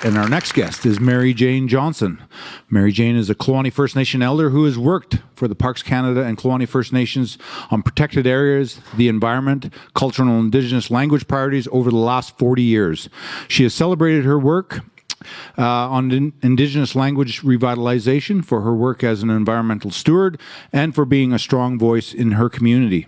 And our next guest is Mary Jane Johnson. Mary Jane is a Kluane First Nation elder who has worked for the Parks Canada and Kluane First Nations on protected areas, the environment, cultural and Indigenous language priorities over the last 40 years. She has celebrated her work on Indigenous language revitalization, for her work as an environmental steward, and for being a strong voice in her community.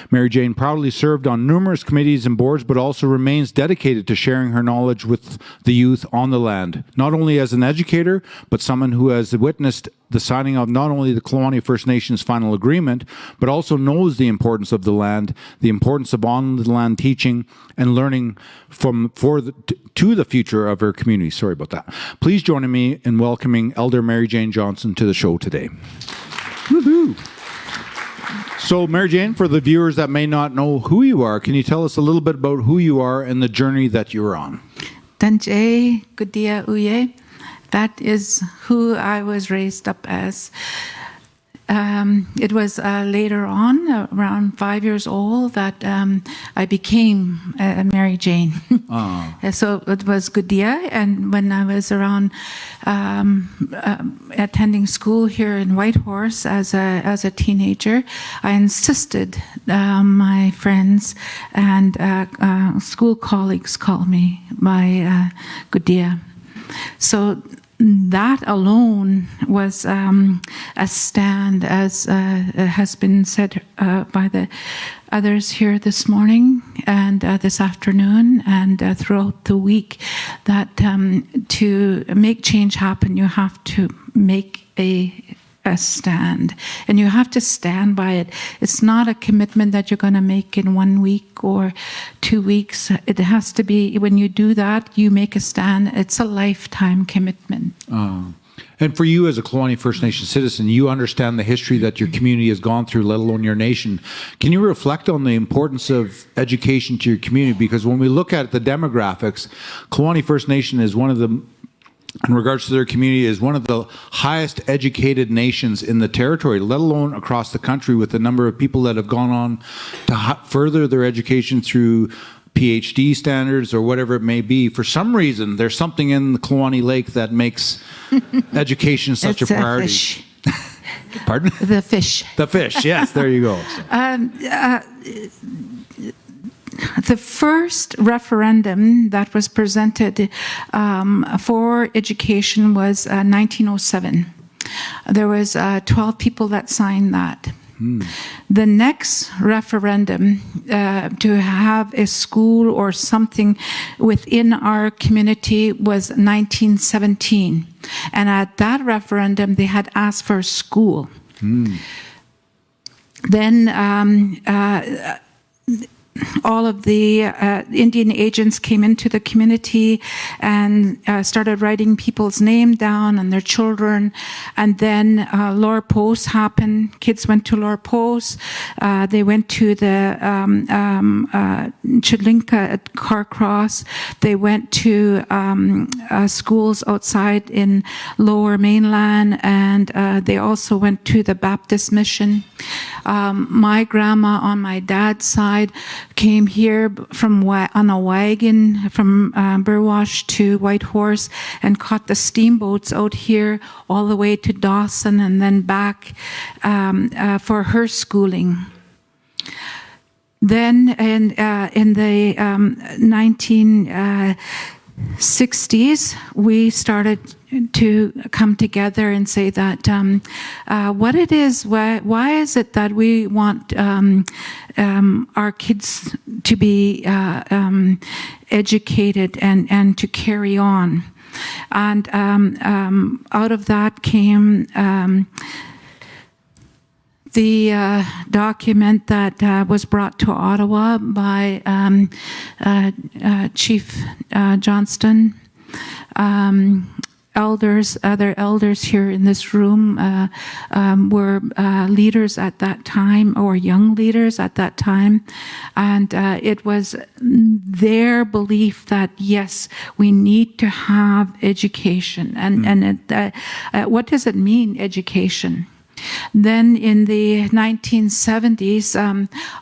Mary Jane proudly served on numerous committees and boards, but also remains dedicated to sharing her knowledge with the youth on the land, not only as an educator, but someone who has witnessed the signing of not only the Kluane First Nations final agreement, but also knows the importance of the land, the importance of on-the-land teaching and learning to the future of her community. Sorry about that. Please join me in welcoming Elder Mary Jane Johnson to the show today. Woohoo! So, Mary Jane, for the viewers that may not know who you are, can you tell us a little bit about who you are and the journey that you're on? Danjay Gudia Uye. That is who I was raised up as. It was later on, around 5 years old, that I became Mary Jane. So it was Gudia, and when I was around attending school here in Whitehorse as a teenager, I insisted my friends and school colleagues call me by Gudia. So that alone was a stand, as has been said by the others here this morning and this afternoon and throughout the week, that to make change happen, you have to make a stand, and you have to stand by it. It's not a commitment that you're going to make in 1 week or 2 weeks. It has to be, when you do that, you make a stand. It's a lifetime commitment. And for you as a Kluane First Nation citizen, you understand the history that your community has gone through, let alone your nation. Can you reflect on the importance of education to your community? Because when we look at the demographics, Kluane First Nation is one of the, in regards to their community, is one of the highest educated nations in the territory, let alone across the country, with the number of people that have gone on to further their education through PhD standards or whatever it may be. For some reason, there's something in the Kluane Lake that makes education such a priority. Fish. Pardon? The fish. The fish, yes, there you go. The first referendum that was presented for education was 1907. There was 12 people that signed that. The next referendum to have a school or something within our community was 1917. And at that referendum, they had asked for a school. Then all of the Indian agents came into the community and started writing people's name down and their children. And then Lower Post happened. Kids went to Lower Post. They went to the Chidlinka at Carcross. They went to schools outside in Lower Mainland, and they also went to the Baptist Mission. My grandma on my dad's side came here on a wagon from Burwash to Whitehorse and caught the steamboats out here all the way to Dawson and then back for her schooling. Then in the 1960s, we started to come together and say that what it is, why is it that we want our kids to be educated and to carry on. And out of that came the document that was brought to Ottawa by Chief Johnston. Other elders here in this room were leaders at that time, or young leaders at that time, and it was their belief that yes, we need to have education. And what does it mean, education? Then in the 1970s,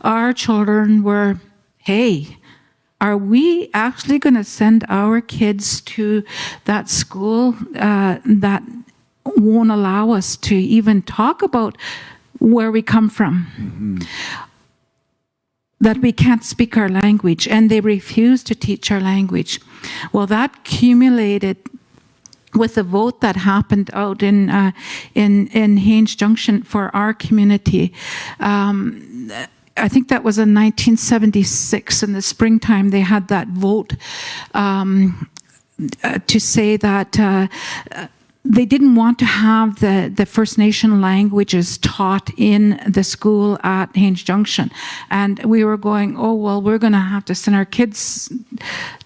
our children were, hey, are we actually going to send our kids to that school that won't allow us to even talk about where we come from? Mm-hmm. That we can't speak our language, and they refuse to teach our language. Well, that cumulated with the vote that happened out in Haines Junction for our community. I think that was in 1976, in the springtime, they had that vote to say that they didn't want to have the First Nation languages taught in the school at Haines Junction. And we were going, oh, well, we're going to have to send our kids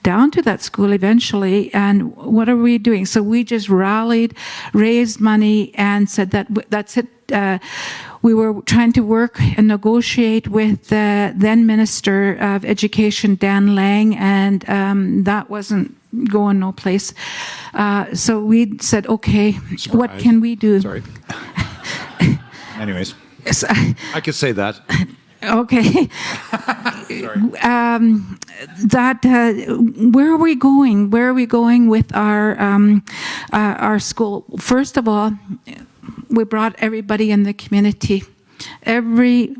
down to that school eventually. And what are we doing? So we just rallied, raised money, and said that's it. We were trying to work and negotiate with the then Minister of Education, Dan Lang, and that wasn't going no place. So we said, okay, what can we do? Sorry. Anyways, So, I could say that. okay. Sorry. Where are we going? Where are we going with our school? First of all, we brought everybody in the community. Every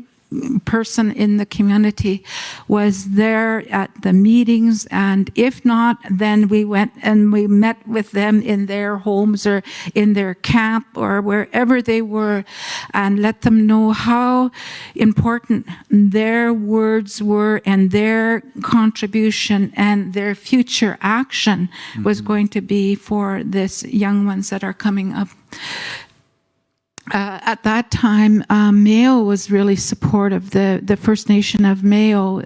person in the community was there at the meetings, and if not, then we went and we met with them in their homes or in their camp or wherever they were, and let them know how important their words were and their contribution and their future action was going to be for this young ones that are coming up. At that time, Mayo was really supportive. The First Nation of Mayo,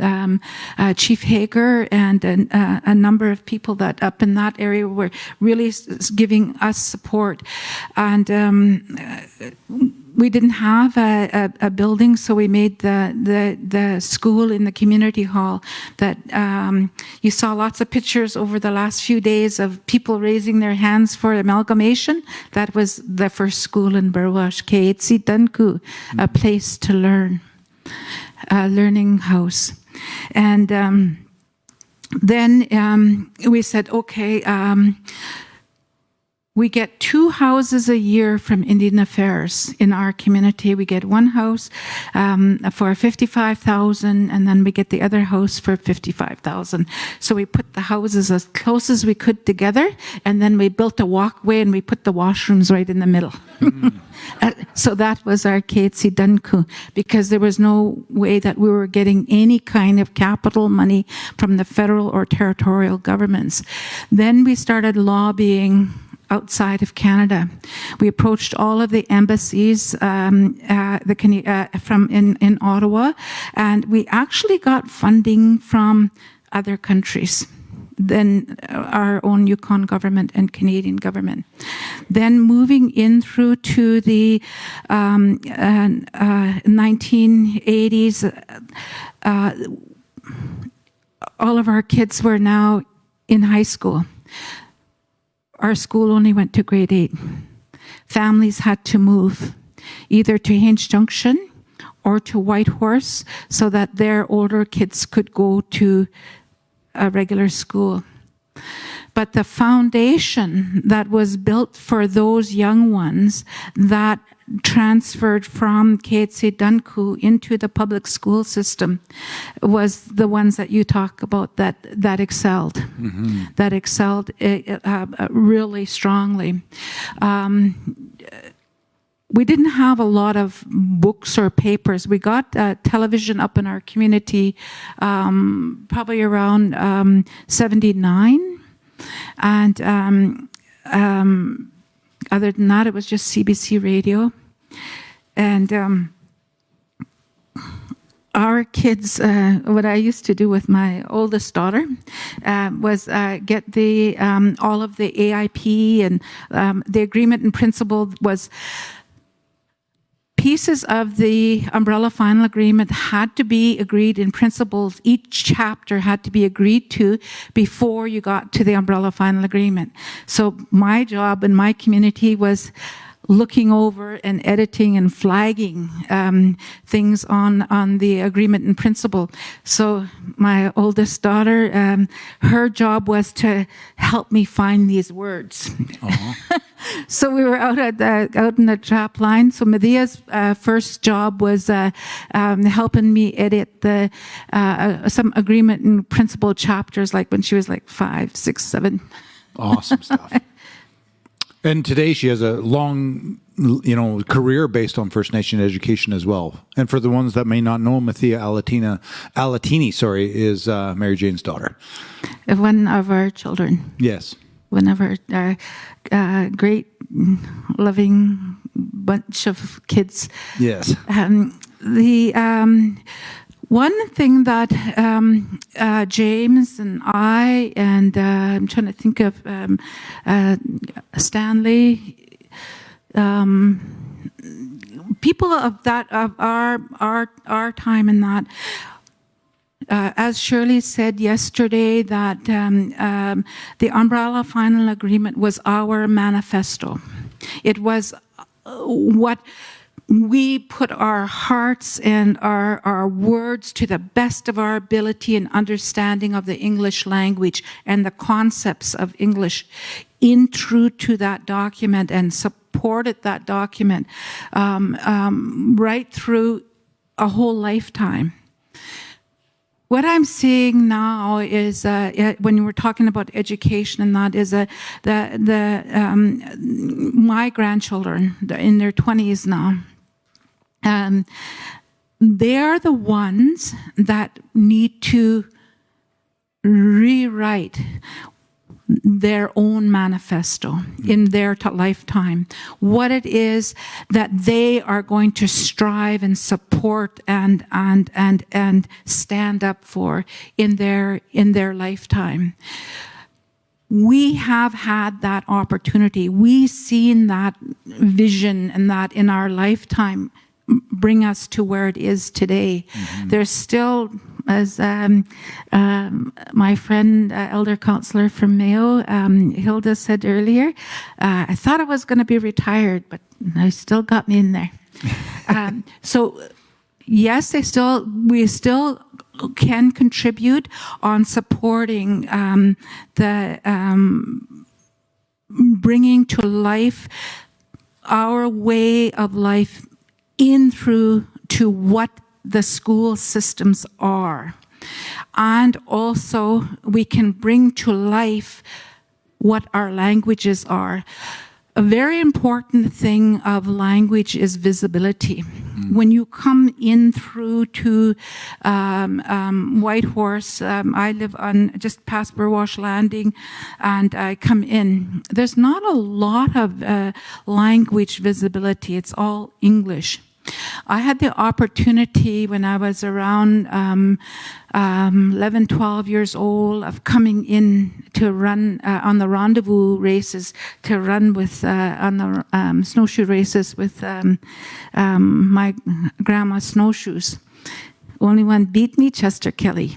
Chief Hager, and a number of people that up in that area were really giving us support. And we didn't have a building, so we made the school in the community hall. That you saw lots of pictures over the last few days of people raising their hands for amalgamation. That was the first school in Burwash, Keetsi Dunku, a place to learn, a learning house. And then we said, okay, we get 2 houses a year from Indian Affairs in our community. We get one house for $55,000, and then we get the other house for $55,000. So we put the houses as close as we could together, and then we built a walkway and we put the washrooms right in the middle. So that was our Keetsi Dunku, because there was no way that we were getting any kind of capital money from the federal or territorial governments. Then we started lobbying outside of Canada. We approached all of the embassies from in Ottawa, and we actually got funding from other countries than our own Yukon government and Canadian government. Then moving in through to the 1980s, all of our kids were now in high school. Our school only went to grade 8. Families had to move either to Haines Junction or to Whitehorse so that their older kids could go to a regular school. But the foundation that was built for those young ones that transferred from Keetsi Dunku into the public school system was the ones that you talk about that excelled, that excelled really strongly. We didn't have a lot of books or papers. We got television up in our community probably around 79. And other than that, it was just CBC radio. And our kids, what I used to do with my oldest daughter was get the all of the AIP and the agreement in principle was pieces of the umbrella final agreement had to be agreed in principles. Each chapter had to be agreed to before you got to the umbrella final agreement. So my job in my community was looking over and editing and flagging things on the agreement in principle. So my oldest daughter, her job was to help me find these words. So we were out in the trap line. So Medea's first job was helping me edit some agreement in principle chapters, like when she was like 5, 6, 7. Awesome stuff. And today she has a long, career based on First Nation education as well. And for the ones that may not know, Mathia Alatini, is Mary Jane's daughter. One of our children. Yes. One of our great, loving bunch of kids. Yes. The one thing that James and I and I'm trying to think of Stanley, people of our time in that. As Shirley said yesterday, that the Umbrella Final Agreement was our manifesto. It was what we put our hearts and our words to the best of our ability and understanding of the English language and the concepts of English in true to that document, and supported that document right through a whole lifetime. What I'm seeing now is, when you were talking about education and that, is my grandchildren, they're in their 20s now. They're the ones that need to rewrite their own manifesto in their lifetime, what it is that they are going to strive and support and stand up for in their lifetime. We have had that opportunity. We've seen that vision and that in our lifetime bring us to where it is today. Mm-hmm. There's still, as my friend, elder counselor from Mayo, Hilda said earlier, I thought I was going to be retired, but I still got me in there. So yes, we still can contribute on supporting bringing to life our way of life in through to what the school systems are. And also we can bring to life what our languages are. A very important thing of language is visibility. When you come in through to Whitehorse, I live on just past Burwash Landing, and I come in. There's not a lot of language visibility. It's all English. I had the opportunity when I was around 11, 12 years old of coming in to run on the rendezvous races, to run with on the snowshoe races with my grandma's snowshoes. Only one beat me, Chester Kelly.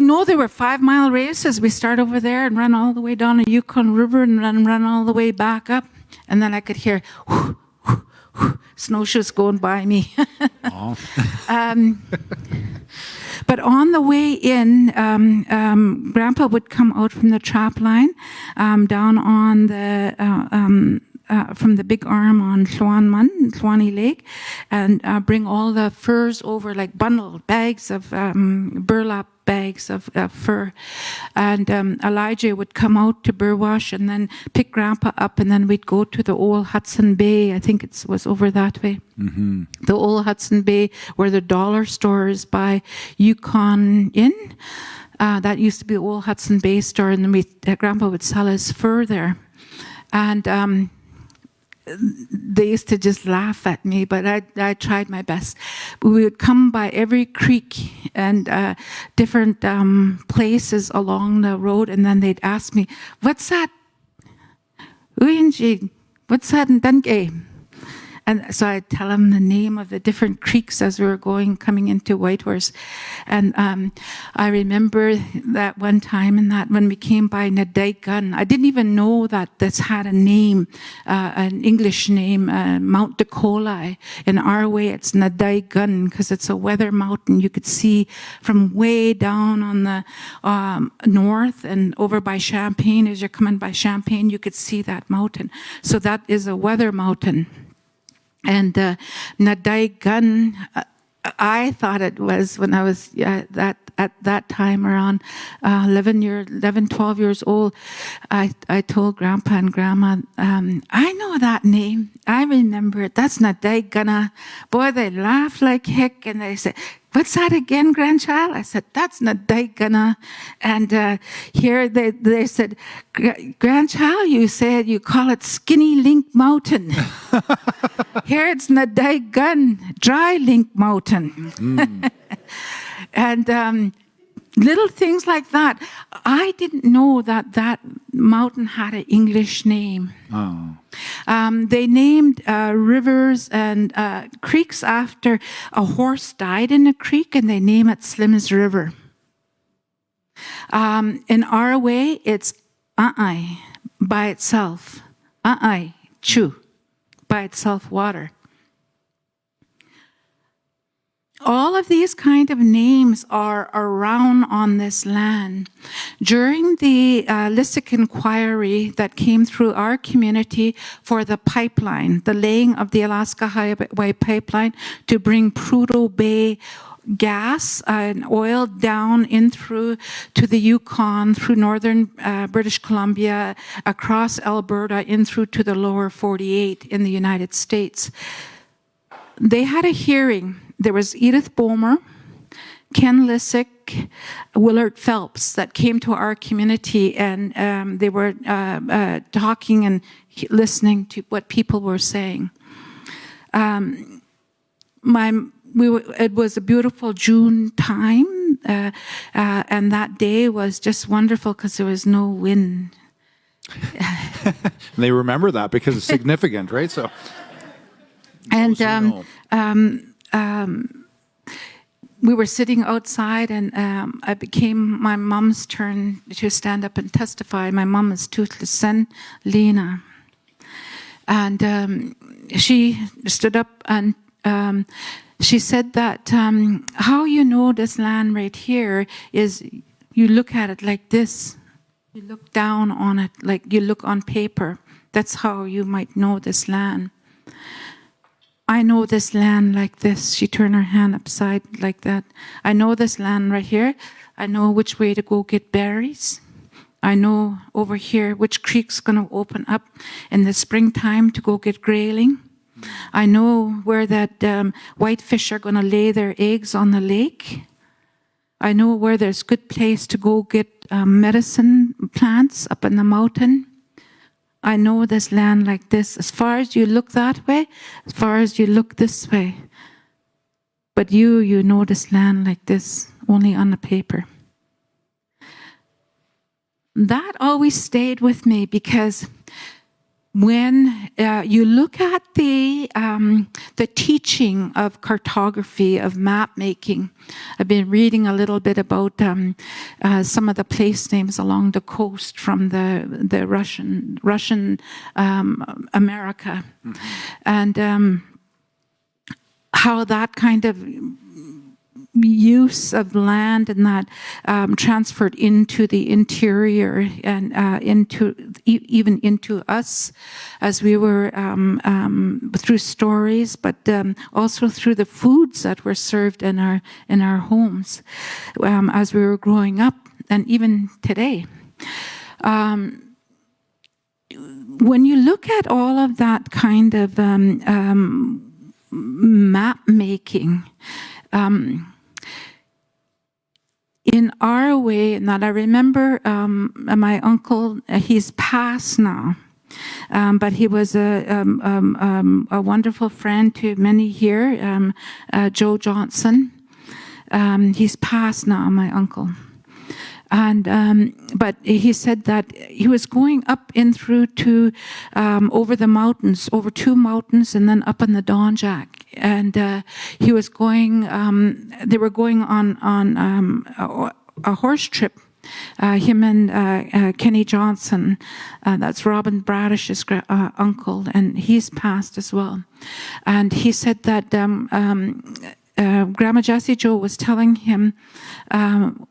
No, they were 5-mile races. We start over there and run all the way down the Yukon River and run all the way back up. And then I could hear whoo, whoo, whoo, snowshoes going by me. But on the way in, Grandpa would come out from the trap line down on the from the big arm on Llwani Lake, and bring all the furs over, like bundled bags of burlap bags of fur. And Elijah would come out to Burwash and then pick Grandpa up, and then we'd go to the old Hudson Bay. I think it was over that way. Mm-hmm. The old Hudson Bay, where the dollar store is by Yukon Inn. That used to be the old Hudson Bay store, and then Grandpa would sell his fur there. And they used to just laugh at me, but I tried my best. We would come by every creek and different places along the road, and then they'd ask me, "What's that? What's that in Dungay?" And so I tell him the name of the different creeks as we were coming into Whitehorse. And I remember that one time and that when we came by Nadaigun, I didn't even know that this had a name, an English name, Mount Decolai. In our way, it's Nadaigun because it's a weather mountain. You could see from way down on the north and over by Champagne. As you're coming by Champagne, you could see that mountain. So that is a weather mountain. And Nadaigun, I thought it was when I was at that time around 12 years old. I told Grandpa and Grandma, I know that name. I remember it. That's Nadaigunna. Boy, they laughed like heck and they said, what's that again, grandchild? I said, that's Nadaigunna. And here they said, grandchild, you said you call it Skinny Link Mountain. Here it's Nadaigun, Dry Link Mountain. And little things like that. I didn't know that mountain had an English name. Oh. They named rivers and creeks after a horse died in a creek, and they name it Slim's River. In our way, it's by itself. Chew, by itself, water. All of these kind of names are around on this land. During the Lissick inquiry that came through our community for the pipeline, the laying of the Alaska Highway pipeline to bring Prudhoe Bay gas and oil down in through to the Yukon, through northern British Columbia, across Alberta, in through to the lower 48 in the United States. They had a hearing. There was Edith Bomer, Ken Lissick, Willard Phelps that came to our community, and they were talking and listening to what people were saying. It was a beautiful June time, and that day was just wonderful because there was no wind. They remember that because it's significant, right? So, and we were sitting outside, and it became my mom's turn to stand up and testify. My mom is Toothless Sen, Lena. And she stood up and she said that how you know this land right here is you look at it like this. You look down on it like you look on paper. That's how you might know this land. I know this land like this. She turned her hand upside like that. I know this land right here. I know which way to go get berries. I know over here which creek's going to open up in the springtime to go get grayling. I know where that whitefish are going to lay their eggs on the lake. I know where there's good place to go get medicine plants up in the mountain. I know this land like this, as far as you look that way, as far as you look this way. But you know this land like this, only on the paper. That always stayed with me because when you look at the teaching of cartography, of map making, I've been reading a little bit about some of the place names along the coast from the Russian America, and how that kind of use of land and that transferred into the interior and even into us as we were through stories, but also through the foods that were served in our homes as we were growing up, and even today. When you look at all of that kind of map making, in our way, and that I remember my uncle, he's passed now, but he was a wonderful friend to many here, Joe Johnson. He's passed now, my uncle. And but he said that he was going up in through to over the mountains, over 2 mountains, and then up in the Donjak. And he was going. They were going on a horse trip. Him and Kenny Johnson, that's Robin Bradish's uncle, and he's passed as well. And he said that Grandma Jessie Jo was telling him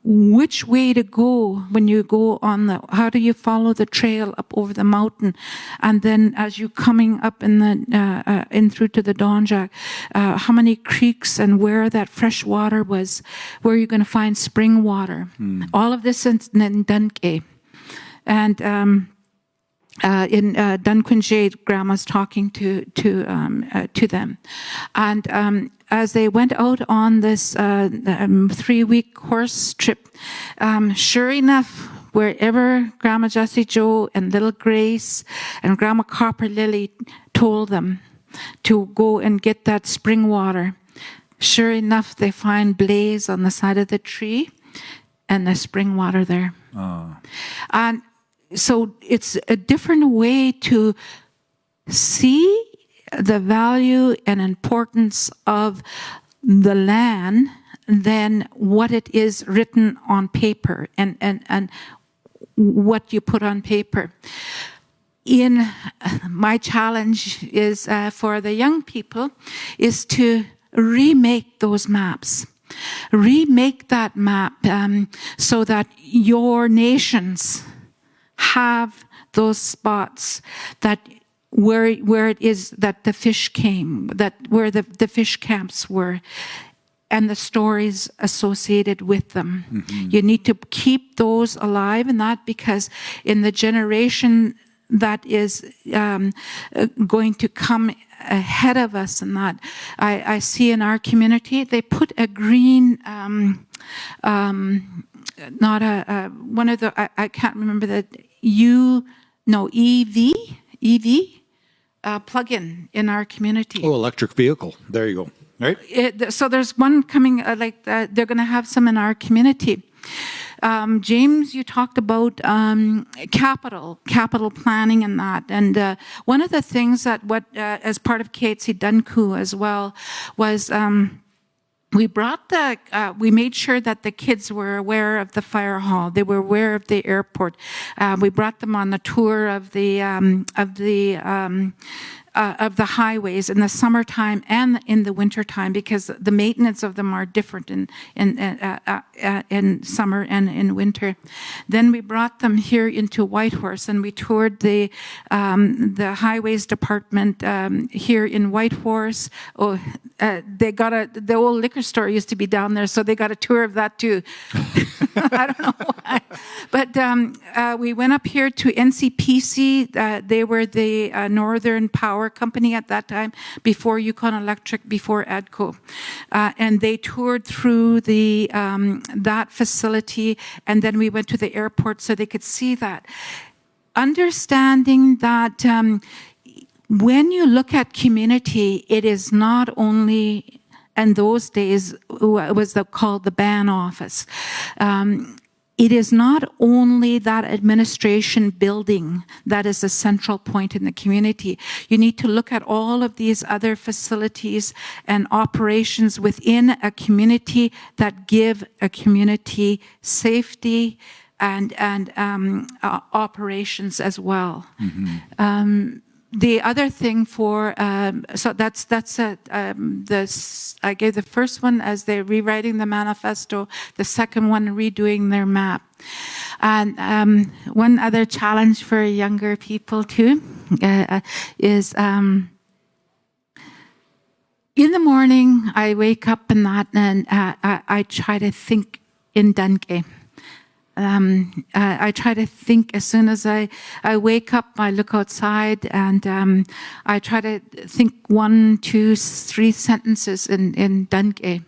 which way to go when you go on how do you follow the trail up over the mountain, and then as you coming up in the in through to the Donjak, how many creeks and where that fresh water was, where you're going to find spring water. All of this in Dundee. And in Dunquinjay, Grandma's talking to them, and as they went out on this 3-week horse trip, sure enough, wherever Grandma Jessie Jo and Little Grace and Grandma Copper Lily told them to go and get that spring water, sure enough, they find blaze on the side of the tree and the spring water there. And so it's a different way to see the value and importance of the land than what it is written on paper and what you put on paper. In my challenge is for the young people is to remake those maps. Remake that map so that your nations have those spots that where it is that the fish came, that where the fish camps were, and the stories associated with them. You need to keep those alive, and that because in the generation that is going to come ahead of us, and that I see in our community, they put a green, not a one of the I can't remember the EV plug-in in our community. Oh, electric vehicle. There you go. Right. So there's one coming. They're going to have some in our community. James, you talked about capital planning and that. And one of the things that as part of KHC Dunku as well was we made sure that the kids were aware of the fire hall. They were aware of the airport. We brought them on the tour of the highways in the summertime and in the wintertime, because the maintenance of them are different in summer and in winter. Then we brought them here into Whitehorse, and we toured the highways department here in Whitehorse. Oh, the old liquor store used to be down there, so they got a tour of that too. I don't know why, but we went up here to NCPC. They were the Northern Power Company at that time, before Yukon Electric, before ADCO, and they toured through the that facility, and then we went to the airport so they could see that. Understanding that when you look at community, it is not only, in those days, it was called the ban office. It is not only that administration building that is a central point in the community. You need to look at all of these other facilities and operations within a community that give a community safety and operations as well. The other thing for so that's I gave the first one as they're rewriting the manifesto, the second one redoing their map, and one other challenge for younger people too is in the morning I wake up and I try to think in Dundee. I try to think as soon as I wake up, I look outside, and I try to think 1, 2, 3 sentences in Dundee,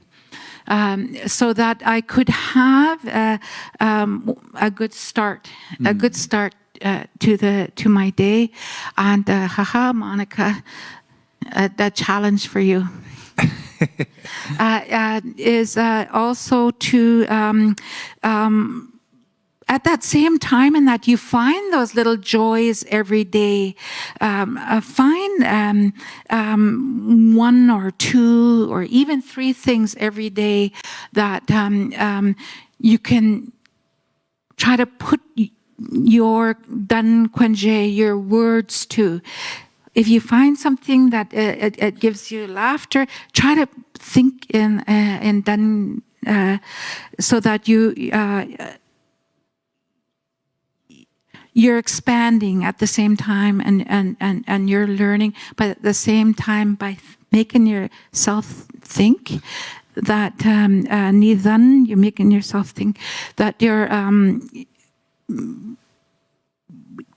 so that I could have a good start, to my day. And haha, Monica, that challenge for you. Is also to at that same time, and that you find those little joys every day. Find one or two or even three things every day that you can try to put your dan quenje, your words to. If you find something that it gives you laughter, try to think in dan so that you're expanding at the same time, and you're learning, but at the same time by making yourself think that nidan, you're making yourself think that you're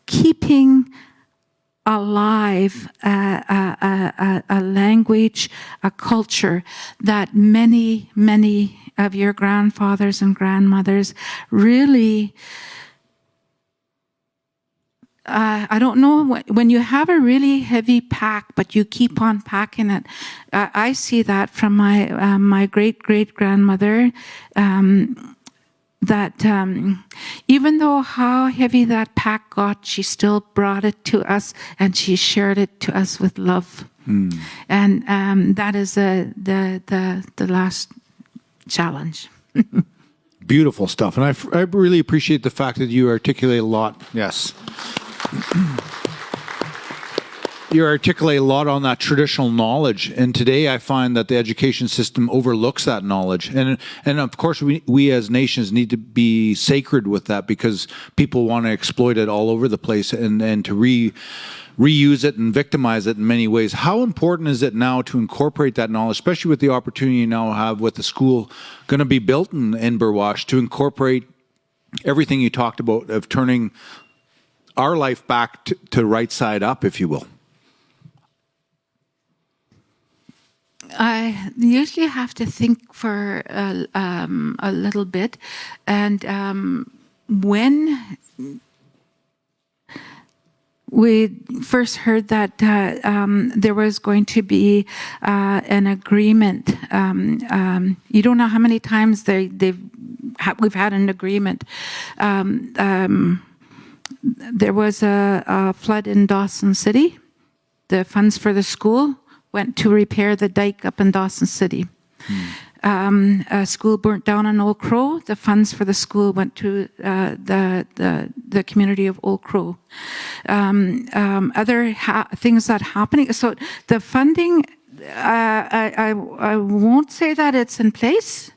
keeping alive a language, a culture that many of your grandfathers and grandmothers really. I don't know, when you have a really heavy pack, but you keep on packing it. I see that from my great-great-grandmother, that even though how heavy that pack got, she still brought it to us, and she shared it to us with love. And that is the last challenge. Beautiful stuff. And I really appreciate the fact that you articulate a lot. Yes. You articulate a lot on that traditional knowledge, and today I find that the education system overlooks that knowledge, and of course we as nations need to be sacred with that, because people want to exploit it all over the place and to reuse it and victimize it in many ways. How important is it now to incorporate that knowledge, especially with the opportunity you now have with the school going to be built in Burwash, to incorporate everything you talked about of turning our life back to right side up, if you will? I usually have to think for a little bit, and when we first heard that there was going to be an agreement, you don't know how many times we've had an agreement. There was a flood in Dawson City. The funds for the school went to repair the dike up in Dawson City. A school burnt down in Old Crow. The funds for the school went to the community of Old Crow. Other things that happening. So the funding, I won't say that it's in place.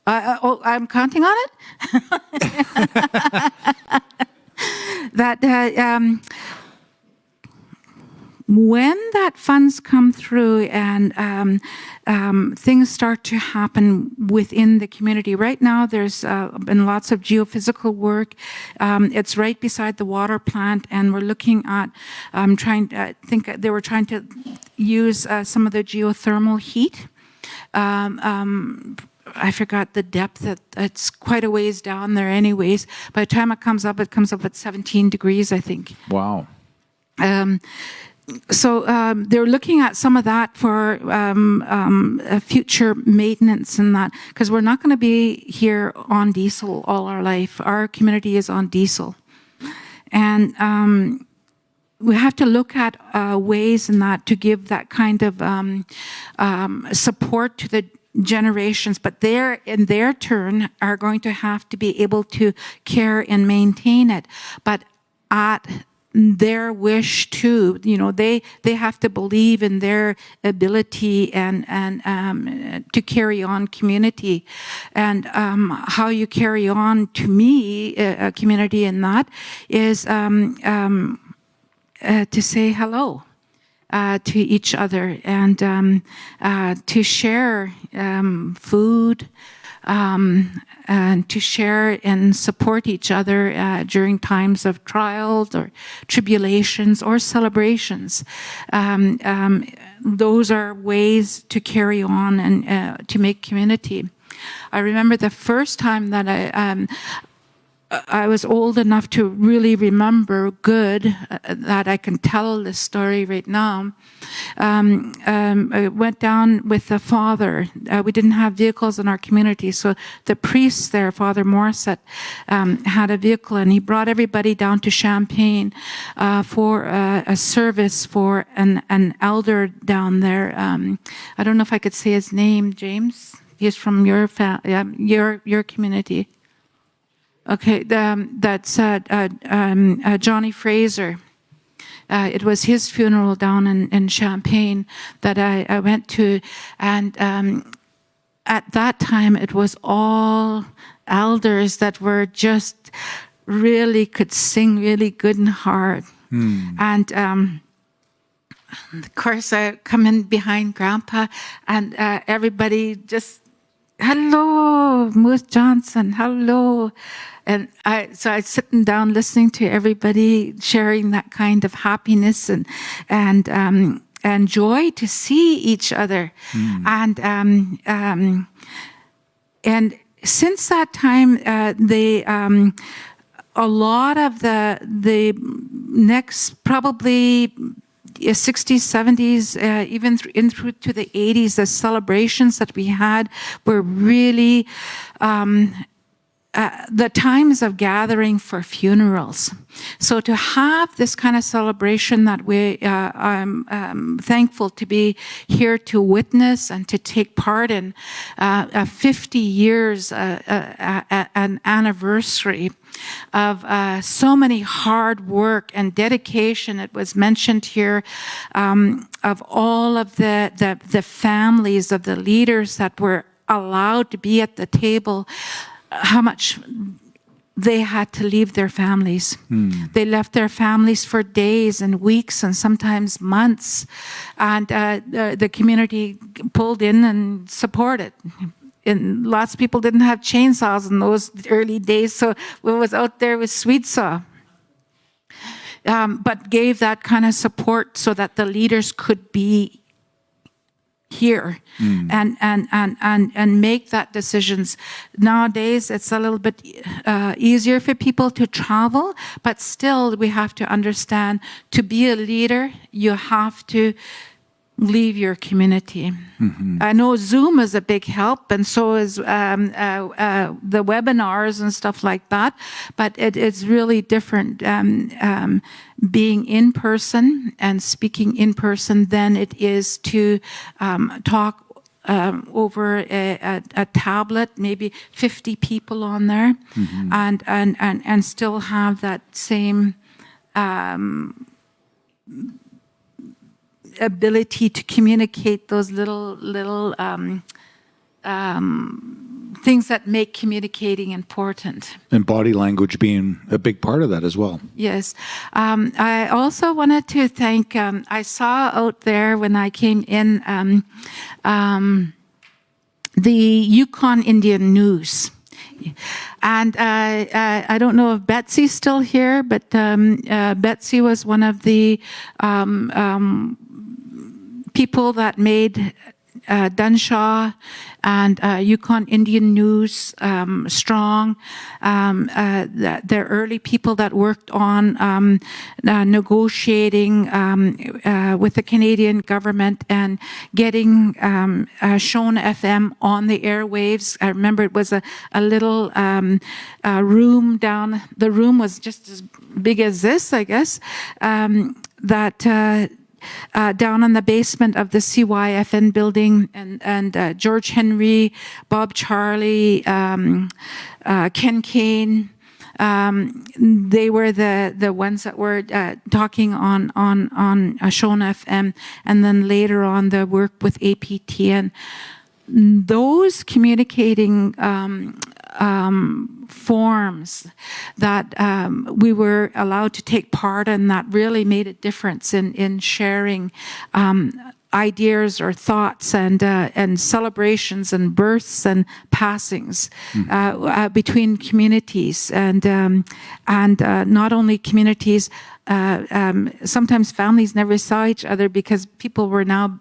I'm counting on it. That when that funds come through and things start to happen within the community. Right now, there's been lots of geophysical work. It's right beside the water plant, and we're looking at I think they were trying to use some of the geothermal heat. I forgot the depth. It's quite a ways down there anyways. By the time it comes up at 17 degrees, I think. Wow. So they're looking at some of that for future maintenance and that, because we're not going to be here on diesel all our life. Our community is on diesel. And we have to look at ways in that to give that kind of support to the generations, but they in their turn are going to have to be able to care and maintain it, but at their wish too. You know, they have to believe in their ability and to carry on community, and how you carry on, to me, a community in that is to say hello to each other, and to share food, and to share and support each other during times of trials or tribulations or celebrations. Those are ways to carry on and to make community. I remember the first time that I was old enough to really remember good that I can tell this story right now. I went down with the father. We didn't have vehicles in our community, so the priest there, Father Morissette, had a vehicle, and he brought everybody down to Champaign for a service for an elder down there. I don't know if I could say his name, James. He's from your community. Okay, that's Johnny Fraser. It was his funeral down in Champaign that I went to, and at that time it was all elders that were just really could sing really good and hard. And of course I come in behind Grandpa, and everybody just, hello, Moose Johnson, hello. And I sitting down listening to everybody sharing that kind of happiness and joy to see each other. And since that time, a lot of the next probably 60s, 70s, even through to the 80s, the celebrations that we had were really the times of gathering for funerals. So to have this kind of celebration that I'm thankful to be here to witness and to take part in 50 years, an anniversary of so many hard work and dedication. It was mentioned here of all of the families of the leaders that were allowed to be at the table, how much they had to leave their families. They left their families for days and weeks and sometimes months, and the community pulled in and supported. And lots of people didn't have chainsaws in those early days, so we was out there with sweet saw. But gave that kind of support so that the leaders could be here and make that decisions. Nowadays, it's a little bit easier for people to travel, but still we have to understand, to be a leader, you have to leave your community. I know Zoom is a big help, and so is the webinars and stuff like that, but it's really different being in person and speaking in person than it is to talk over a tablet, maybe 50 people on there, and still have that same ability to communicate those little things that make communicating important. And body language being a big part of that as well. Yes. I also wanted to thank, I saw out there when I came in the Yukon Indian News. And I don't know if Betsy's still here, but Betsy was one of the people that made Dunshaw and Yukon Indian News strong. The early people that worked on negotiating with the Canadian government and getting Shona FM on the airwaves. I remember it was a little room down. The room was just as big as this, I guess. Down in the basement of the CYFN building, and George Henry, Bob Charlie, Ken Kane, they were the ones that were talking on Shona FM, and then later on the work with APTN. Those communicating forms that we were allowed to take part in, that really made a difference in sharing ideas or thoughts and celebrations and births and passings between communities and not only communities. Sometimes families never saw each other because people were now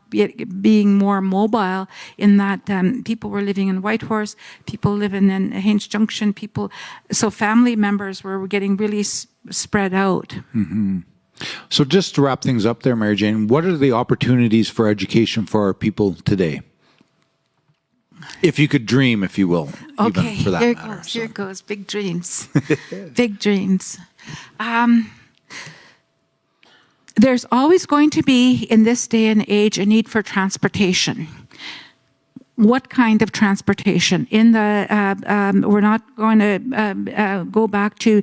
being more mobile in that people were living in Whitehorse, people living in Haines Junction, so family members were getting really spread out. Mm-hmm. So just to wrap things up there, Mary Jane, what are the opportunities for education for our people today? If you could dream, if you will, okay, even for that matter. Here goes, big dreams. Big dreams. There's always going to be, in this day and age, a need for transportation. What kind of transportation? We're not going to go back to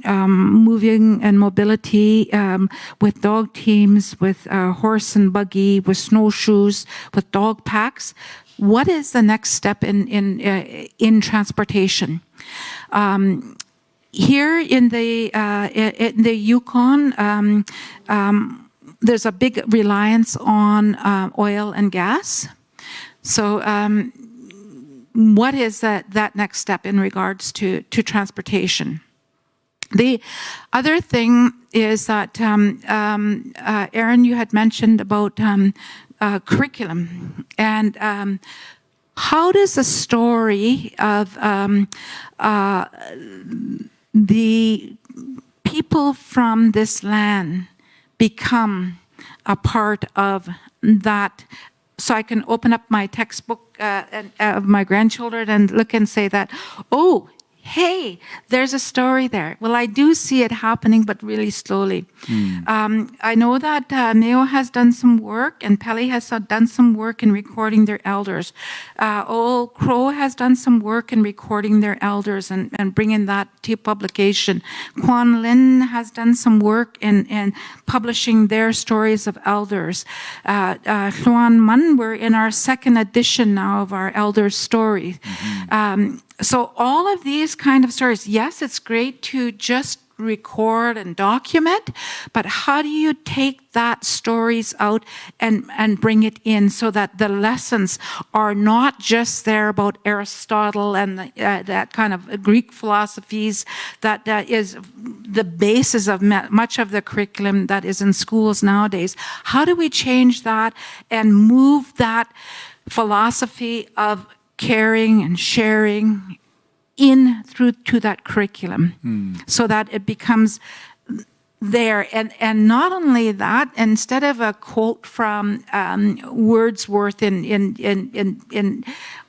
moving and mobility with dog teams, with horse and buggy, with snowshoes, with dog packs. What is the next step in transportation? Here in the Yukon, there's a big reliance on oil and gas. So what is that next step in regards to transportation? The other thing is that, Aaron, you had mentioned about curriculum. And how does the story of the people from this land become a part of that? So I can open up my textbook of my grandchildren and look and say that, oh, hey, there's a story there. Well, I do see it happening, but really slowly. I know that Mayo has done some work, and Pelly has done some work in recording their elders. Old Crow has done some work in recording their elders and bringing that to publication. Quan Lin has done some work in publishing their stories of elders. Xuan Mun, we're in our second edition now of our elders' story. So all of these kind of stories, yes, it's great to just record and document, but how do you take that stories out and bring it in so that the lessons are not just there about Aristotle and that kind of Greek philosophies that is the basis of much of the curriculum that is in schools nowadays? How do we change that and move that philosophy of caring and sharing in through to that curriculum so that it becomes there? And not only that, instead of a quote from Wordsworth in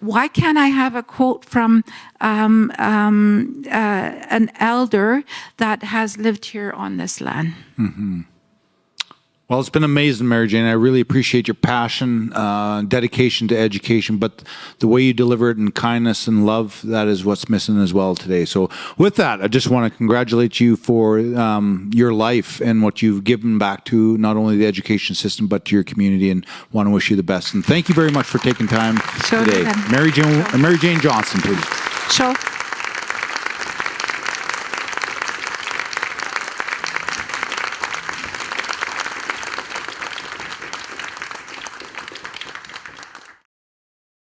why can't I have a quote from an elder that has lived here on this land? Well, it's been amazing, Mary Jane. I really appreciate your passion, dedication to education, but the way you deliver it in kindness and love, that is what's missing as well today. So with that, I just want to congratulate you for your life and what you've given back to not only the education system, but to your community, and want to wish you the best. And thank you very much for taking time today. Mary Jane Johnson, please. Sure.